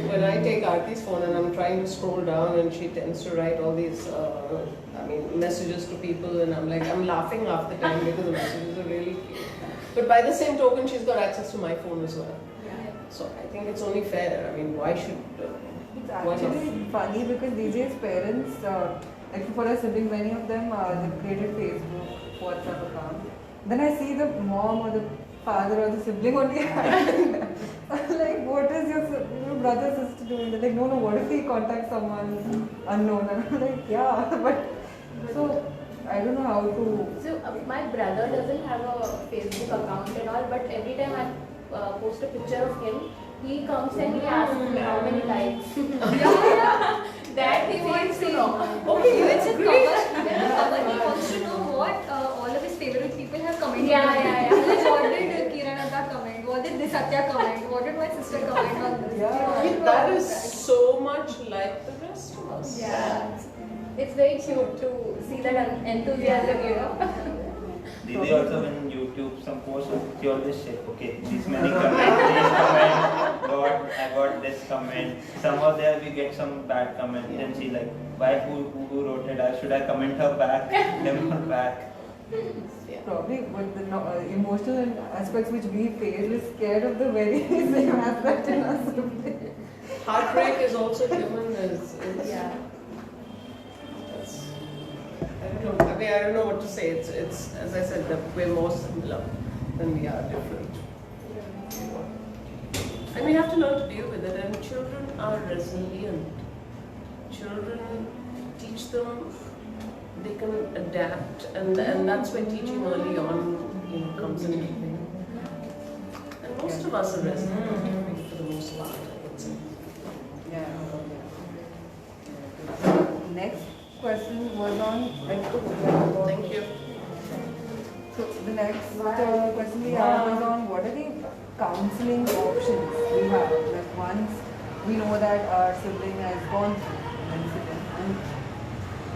When I take Aarti's phone and I'm trying to scroll down and she tends to write all these, messages to people, and I'm laughing half the time because the messages are really cute. But by the same token, she's got access to my phone as well. So I think it's only fair. Why should? It's Why not? actually funny because these days parents, like for our siblings, many of them they've created Facebook, WhatsApp account. Then I see the mom or the father or the sibling only having that. Like, what is your brother sister doing? They're like, no, what if he contacts someone unknown? And I'm like, yeah, but so I don't know how to. So my brother doesn't have a Facebook account and all, but every time I post a picture of him, he comes and he asks me how many likes. That he wants to know. Okay, it's a cover. He wants to know what all of his favorite people have commented. Yeah. Like, what did Kiranata comment? What did Satya comment? What did my sister comment on this? Yeah. That is so much like the rest of us. Yeah. It's very cute to see that enthusiasm, Didi also, when you YouTube some posts, she always say, okay, these many comments, this comment, God, I got this comment. Somehow there we get some bad comment, and she like, why, who wrote it? Should I comment her back, him or back? Probably, but the emotional aspects which we feel is scared of the very same aspect in us. Heartbreak is also human. Yeah. I don't know. I mean, I don't know what to say. It's as I said, that we're more similar than we are different. And we have to learn to deal with it. And children are resilient. Children, teach them, they can adapt, and that's where teaching early on, comes into play. And most of us are resilient, for the most part, I would say. Yeah. Next question was on. Thank you. So the next question we have is on what are the counselling options we have. Like once we know that our sibling has gone through an incident, and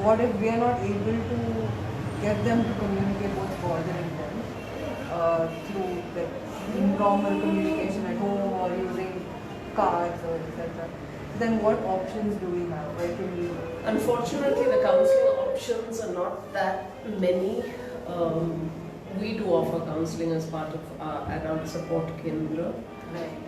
what if we are not able to get them to communicate what's bothering them through the informal communication at home or using cards or etc. Then what options do we have? Where can we? Unfortunately, the counselling options are not that many. We do offer counselling as part of our adult support kendra.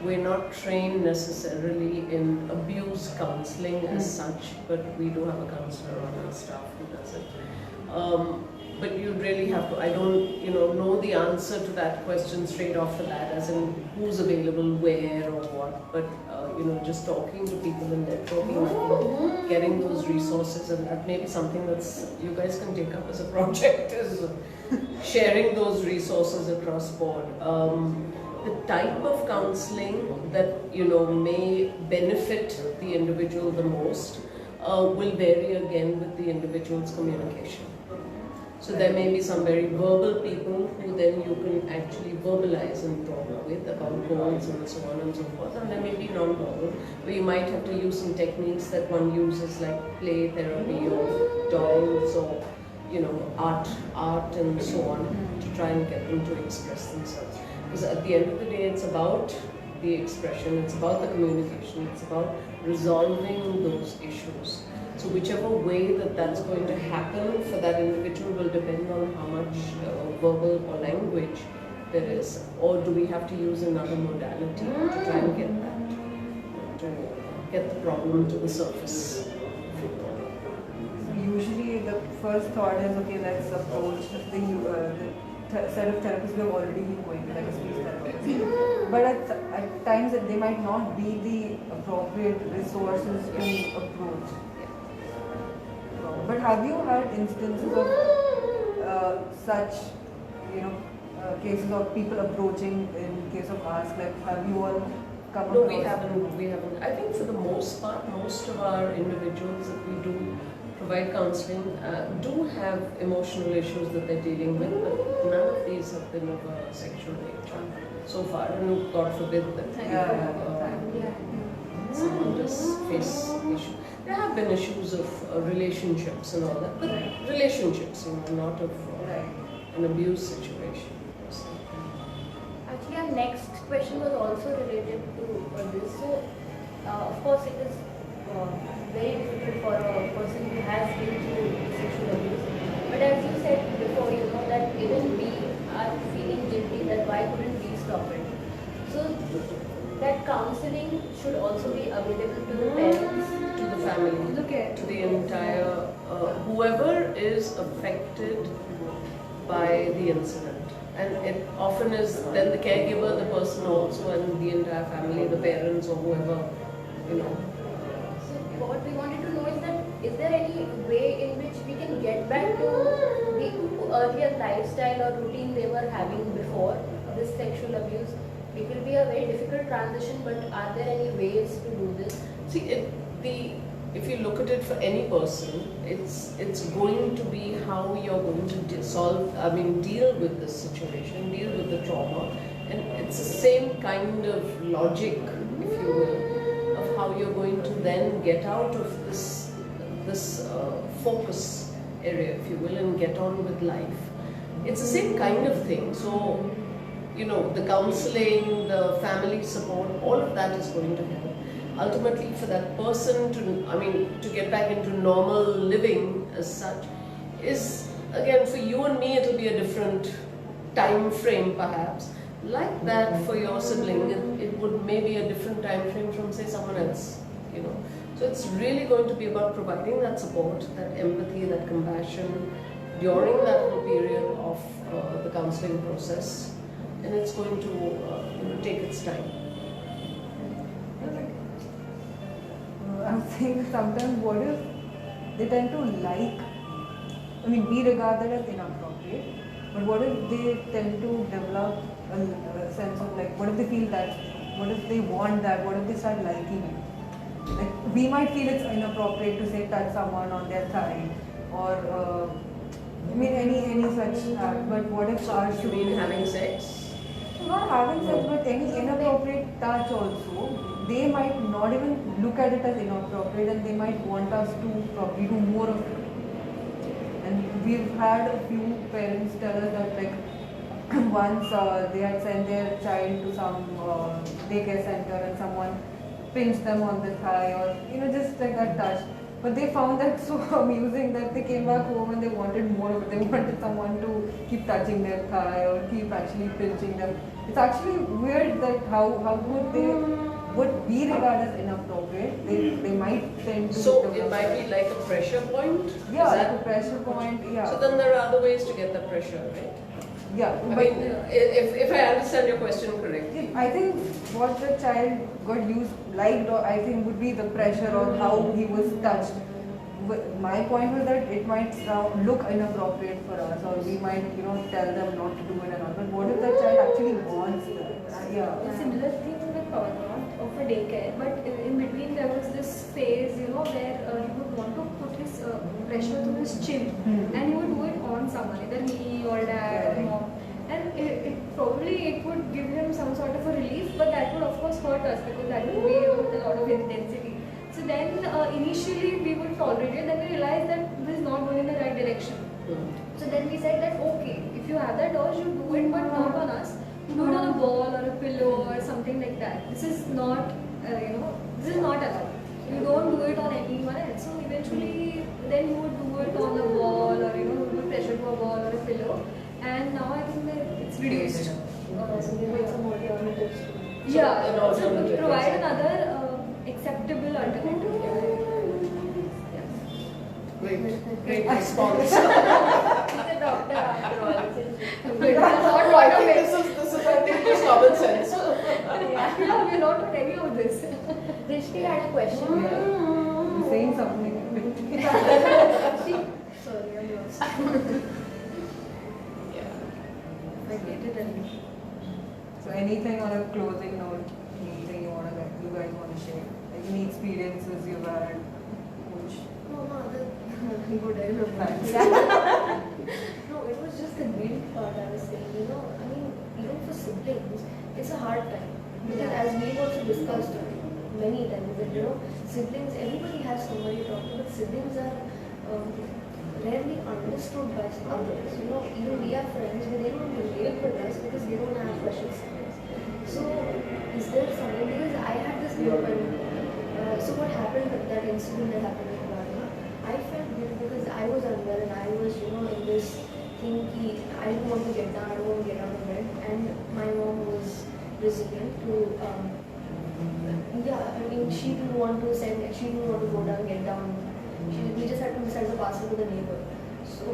We're not trained necessarily in abuse counselling as such, but we do have a counsellor on our staff who does it. But you really have to, I don't know the answer to that question straight off the bat, as in who's available where or what, but just talking to people and networking, getting those resources, and that may be something that's you guys can take up as a project, is sharing those resources across board. The type of counselling that may benefit the individual the most will vary again with the individual's communication. So there may be some very verbal people who then you can actually verbalize and talk with about goals and so on and so forth. And there may be non-verbal, where you might have to use some techniques that one uses, like play therapy or dolls or art and so on, to try and get them to express themselves. Because at the end of the day, it's about the expression, it's about the communication, it's about resolving those issues. So whichever way that's going to happen for that individual will depend on how much verbal or language there is, or do we have to use another modality to try and get the problem to the surface. Usually the first thought is, okay, let's approach the set of therapists we have already been going to, like a speech therapist. But at times they might not be the appropriate resources to approach. But have you had instances of such, cases of people approaching in case of ask? Like, have you all come across? No, we haven't. I think for the most part, most of our individuals that we do provide counselling do have emotional issues that they're dealing with, but none of these have been of a sexual nature so far, and God forbid that someone does face issues. There have been issues of relationships and all that, but relationships, not of an abuse situation. Actually, our next question was also related to this. So, of course, it is very difficult for a person who has been through sexual abuse. But as you said before, that even we are feeling guilty that why couldn't we stop it? So, that counseling should also be available to the parents, To the family, to the entire, whoever is affected by the incident. And it often is then the caregiver, the person also, and the entire family, the parents or whoever, So what we wanted to know is that, is there any way in which we can get back to the earlier lifestyle or routine they were having before this sexual abuse? It will be a very difficult transition, but are there any ways to do this? See, if you look at it for any person, it's going to be how you're going to deal with this situation, deal with the trauma, and it's the same kind of logic, if you will, of how you're going to then get out of this focus area, if you will, and get on with life. it's the same kind of thing. So, you know, the counseling, the family support, all of that is going to help. Ultimately, for that person to, I mean, to get back into normal living as such, is again for you and me, it'll be a different time frame perhaps. Like that for your sibling, it would maybe a different time frame from say someone else, you know. So it's really going to be about providing that support, that empathy, that compassion during that whole period of the counseling process, and it's going to you know, take its time. I'm saying sometimes what if they tend to like, I mean, we regard that as inappropriate, but what if they tend to develop a sense of like, what if they feel that, what if they want that, what if they start liking it? Like, we might feel it's inappropriate to say touch someone on their thigh or I mean any such act, but what if ours You mean having sex? not having sex, but any inappropriate touch also, they might not even look at it as inappropriate and they might want us to probably do more of it. And we've had a few parents tell us that like once they had sent their child to some daycare center and someone pinched them on the thigh or you know just like that touch. But they found that so amusing that they came back home and they wanted more of it. They wanted someone to keep touching their thigh or keep actually pinching them. It's actually weird that how would they, what we regard as inappropriate, they might tend to So develop it might that. be like a pressure point? Yeah, Is like that- a pressure point, yeah. So then there are other ways to get the pressure, right? Yeah, I but mean, if I understand your question correctly. I think what the child got used, liked, or I think would be the pressure or how he was touched. But my point was that it might look inappropriate for us, or we might, you know, tell them not to do it and all. But what if the child actually wants that? Yeah. A similar thing with not of a daycare, but in between there was this phase, you know, where he would want to put his pressure through his chin, and he would do it on someone, either me or dad or mom. And it probably would give him some sort of a relief, but that would of course hurt us because that would be with a lot of intensity. So then initially we would tolerate it, then we realized that this is not going in the right direction. So then we said that okay, if you have that urge, you do it, but not on us. Do it on a ball or a pillow or something like that. This is not, you know, this is not allowed. You don't do it on anyone else. So eventually, then you would do it on a ball or you know, put pressure to a ball or a pillow. And now I think that it's reduced. So give it some alternatives. Yeah, an so alternative, provide exactly. another acceptable alternative. Great response. He's a doctor after all. No, I think this is I think just common sense. Yeah, we're not on any of this. Drishti had a question. You're saying something. Sorry, I'm lost. I get it and So anything on a closing note, anything you guys want to share? Like any experiences you've had? Which no, other good enough. Thanks. No, it was just the guilt part I was saying. You know, I mean, even for siblings, it's a hard time because as we've also discussed many times that you know, siblings, everybody has somebody to talk to, but siblings are rarely understood by others. You know, even we are friends, but they don't relate with us because they don't have special skills. So, is there something? Because I had this moment. So what happened with that incident that happened with Radha? I felt guilty because I was unwell and I was, you know, in this thing. I didn't want to get down. I don't want to get out of bed. And my mom was resilient to. Yeah, I mean, she didn't want to go down, get down. We just had to send the parcel to the neighbor. So,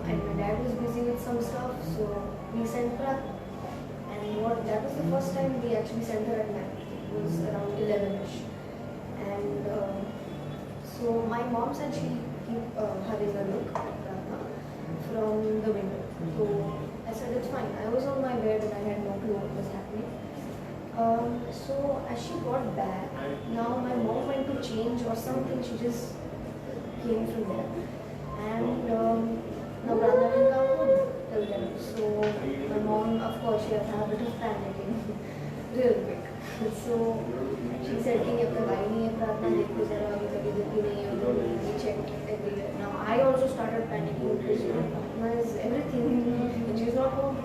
and my dad was busy with some stuff, so we sent her. And that was the first time we actually sent her at night. It was around 11ish. And so my mom said she'll keep having a look at Radha from the window. So I said it's fine. I was on my bed and I had no clue what was happening. So as she got back, now my mom went to change or something. She just came from there. And now Radha didn't come home till then. So my mom, of course, she had a habit of panicking real quick. So she said कि अब तक आई नहीं है प्रार्थना देखो जरा अभी तक इधर भी नहीं है उधर भी checked everywhere. Now I also started panicking because you know Pratna is everything. got home.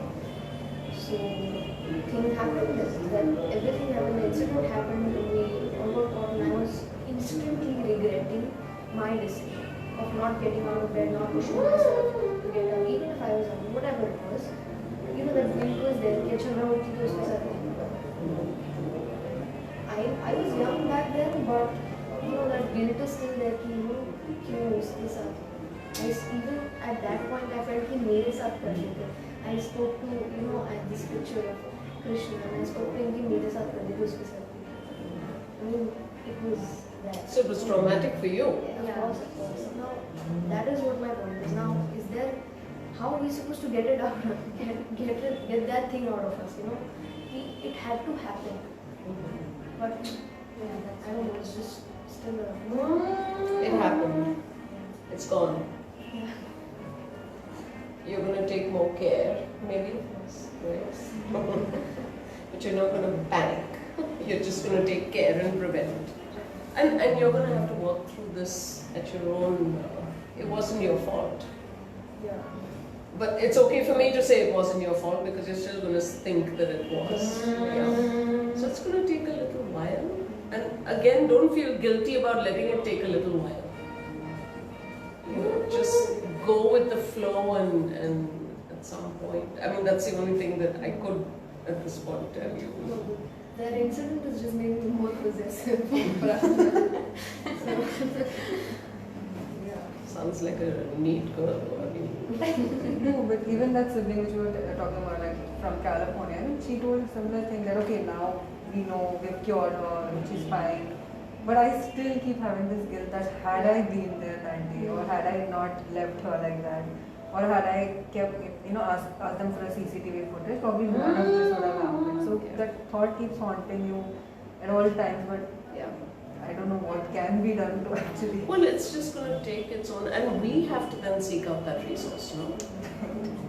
So thing happened, that everything happened, the incident happened, we all got caught, and I was instantly regretting my decision of not getting out of bed, not pushing myself to get up, even if I was hungry, whatever it was. You know, that guilt was there, कि अच्छा मैं उठी तो उसके साथ नहीं. I was young back then, but you know that guilt is still there कि you know क्यों उसके साथ. Even at that point I felt कि मेरे साथ कर रहे थे. I spoke to, you know, at this picture of Krishna, and I spoke to him कि मेरे साथ कर रहे थे उसके साथ. I mean, it was that. So it was traumatic for you. Yeah, of course. Now, that is what my point is. Now, is there, how are we supposed to get it out, get that thing out of us, you know? It had to happen. But, yeah, I don't know, it's just still a... It happened. It's gone. Yeah. You're going to take more care, maybe. Yes. But you're not going to panic. You're just going to take care and prevent. And you're going to have to work through this at your own. It wasn't your fault. Yeah. But it's okay for me to say it wasn't your fault because you're still going to think that it was. Yeah. So it's going to take a little while. And again, don't feel guilty about letting it take a little while. You know, just go with the flow and at some point, I mean, that's the only thing that I could at this point tell you. That incident has just made me more possessive. Sounds like a neat girl. I mean. No, but even that sibling which we were talking about, like from California, I mean, she told a similar thing that okay, now we know we've cured her and she's fine. But I still keep having this guilt that had I been there that day, or had I not left her like that, or had I kept, you know, asked them for a CCTV footage, probably none of this would have happened. So that thought keeps haunting you at all times, but yeah, I don't know what can be done to actually. Well, it's just going to take its own, and we have to then seek out that resource, no?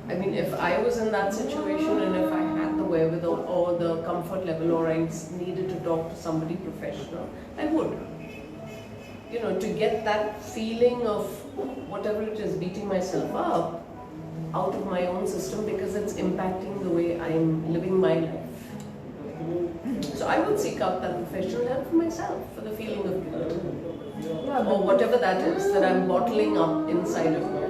I mean, if I was in that situation and if I had the wherewithal or the comfort level or I needed to talk to somebody professional, I would. You know, to get that feeling of whatever it is, beating myself up out of my own system because it's impacting the way I'm living my life. So I would seek out that professional help for myself, for the feeling of guilt. Yeah, Or whatever that is that I'm bottling up inside of me.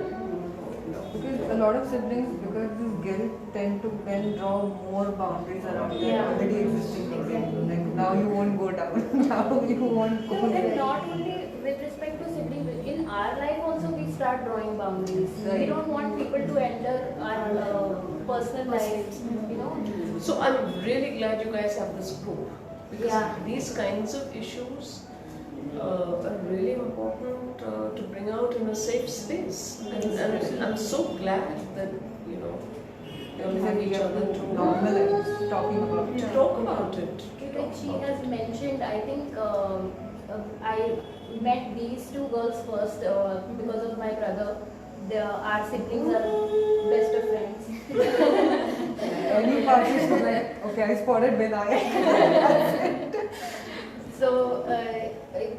because a lot of siblings, because this guilt, tend to then draw more boundaries around their already existing routine. Like now you won't go down, now you won't go And there. not only with respect to siblings, in our life also we start drawing boundaries. We Right. don't want people to enter our personal lives, you know. So I'm really glad you guys have this group because Yeah. these kinds of issues are really important to bring out in a safe space. And I'm so glad that, you know, you'll have each other to normalize talking about it. talk about it. Like she has mentioned, I think I met these two girls first because of my brother. Our siblings are best of friends. Any parties to like, okay, I spotted Vinay. So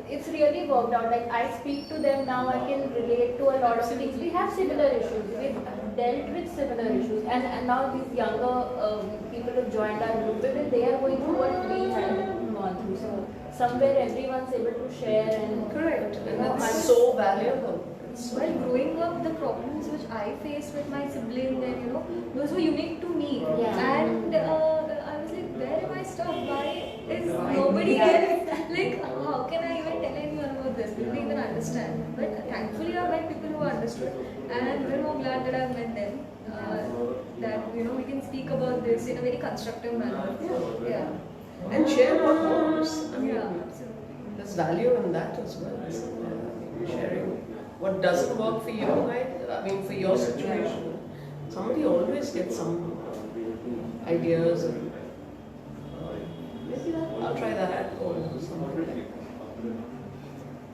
it's really worked out. Like I speak to them now, I can relate to a lot of things. We have similar issues. We've dealt with similar issues, and now these younger people who joined our group, even they are going through what we had gone through. So somewhere everyone's able to share and Correct. And No, that's I'm- so valuable. While growing up, the problems which I faced with my sibling, then you know, those were unique to me. Yeah. And I was like, where am I stuck? Why is Why nobody me? else? Like, how can I even tell anyone about this? Will they even understand? But thankfully, I met people who understood, and I'm very more glad that I've met them. That you know, we can speak about this in a very constructive manner. Yeah. And share what works. I mean, Yeah. Absolutely. there's value in that as well, isn't there? I mean, sharing what doesn't work for you, right? I mean, for your situation. Somebody always gets some ideas and maybe I'll try that or something like that.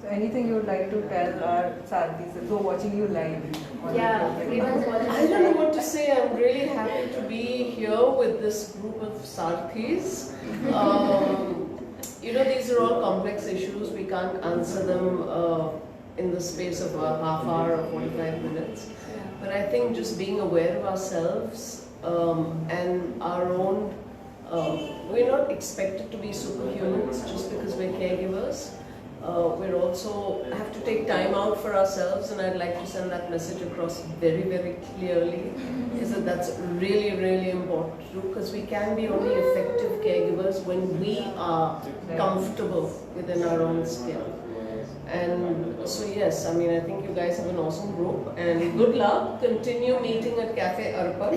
So anything you would like to tell our Sarthis who are watching you live? on the yeah, program? everyone's watching. I don't know what to say. I'm really happy to be here with this group of Sarthis. You know, these are all complex issues. We can't answer them in the space of a half hour or 45 minutes. But I think just being aware of ourselves and our own, we're not expected to be superhumans just because we're caregivers. We're also have to take time out for ourselves, and I'd like to send that message across very, very clearly, is that that's really, really important to do, because we can be only effective caregivers when we are comfortable within our own skin. And so yes, I mean, I think you guys have an awesome group, and good luck. Continue meeting at Cafe Arpan.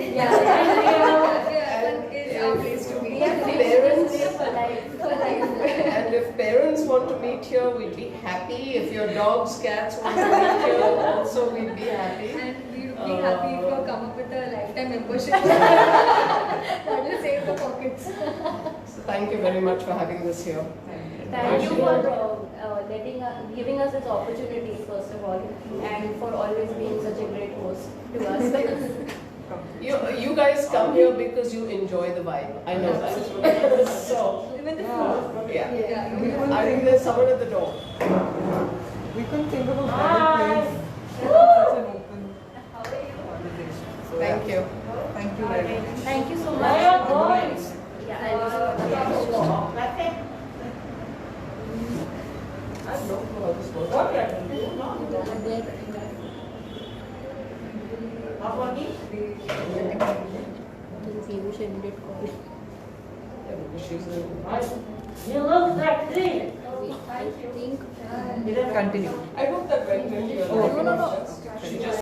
It's our place to be. Parents, For life. and if parents want to meet here, we'd be happy. If your dogs, cats want to meet here, also we'd be happy. And we would be happy if you come up with a lifetime membership. That will save the pockets. So thank you very much for having this here. Thank you for giving us this opportunity, first of all, and for always being such a great host to us. You guys come here because you enjoy the vibe. I know that. So Even the food. yeah, We couldn't I think think, there's someone at the door. we couldn't think of a better place to have such an open conversation. So, Thank you. Thank you very much. Thank you so much. Yeah, I have no clue how this works. Yeah, because she's You look sexy. Continue. I hope that went into your Oh, life. no, no, no. She just